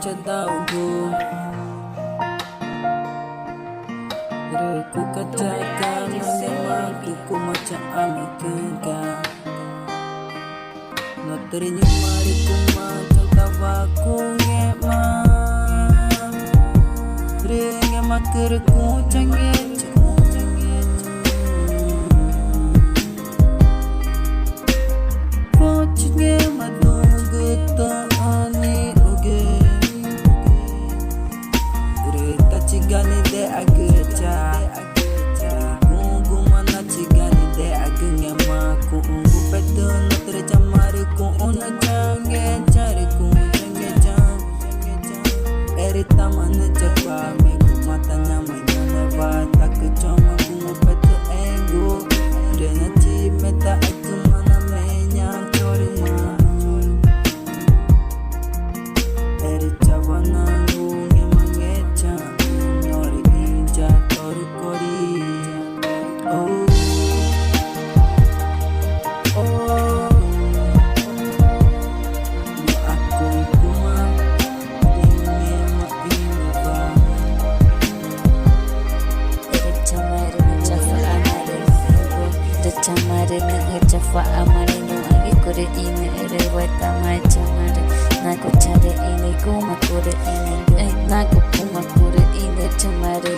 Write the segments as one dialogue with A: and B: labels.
A: cadago Ku katakan memang ku macam amikenka No ternyumari ku macam tawaku ngeman Ringe makerku canggih Pocitnya madu getah ani oge Rita cigani de ageca Gungu mana cigani de agengnya maku Unggu pedo no tercamari ku una canggih cari ku canggih jang Erita mana cakwa meku matanya mainnya bata kecoma gungu pedo ego Dena cimeta aku mana menyang cori ma Erita wana gunge mangeca Nori inja tori kori Oh Oh No aku kuma Ini ma ini ba
B: Chamare na chafa amare no agi kore ine ere weta mai chamare na ko chare ine kuma kore ine na ko kuma kore ine chamare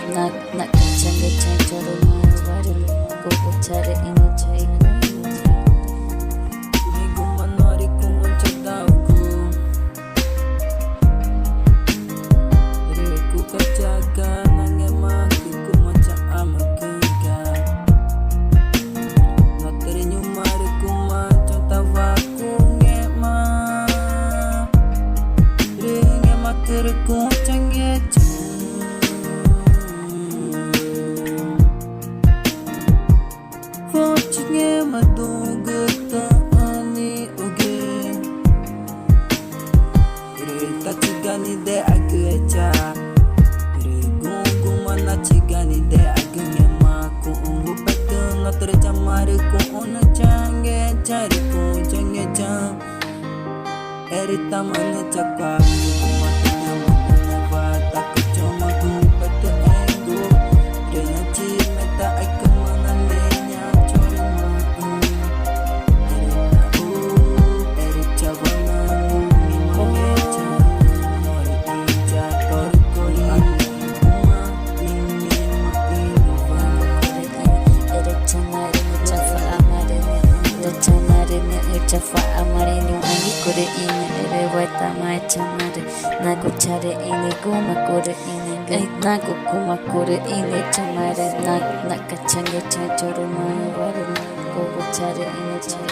B: na kachange chachoro mai ware ko chare ine chai
A: Guma nori ku cadago Reku kajaga nange maki ku macam amikenka No ternyumari ku macam tawaku ngeman Ringe makerku canggih Pocitnya madu getah ani oge Rita cigani de ageca Gungu mana cigani de agengnya maku Unggu pedo no tercamari ku una canggih cari ku canggih jang Erita mana cakwa meku matanya mana bata kecoma gungu pedo ego Dena cimeta aku mana lenyang cori ma Erita wana gunge mangeca Nori inja tori kori Kuma ini ma ini ba
B: ere chamare na chafa amare na chamare na chafa amare no agi kore ine ere weta mai chamare na ko chare ine kuma kore ine na ko kuma kore ine chamare na kachange chachoro mai ware ko chare ine chai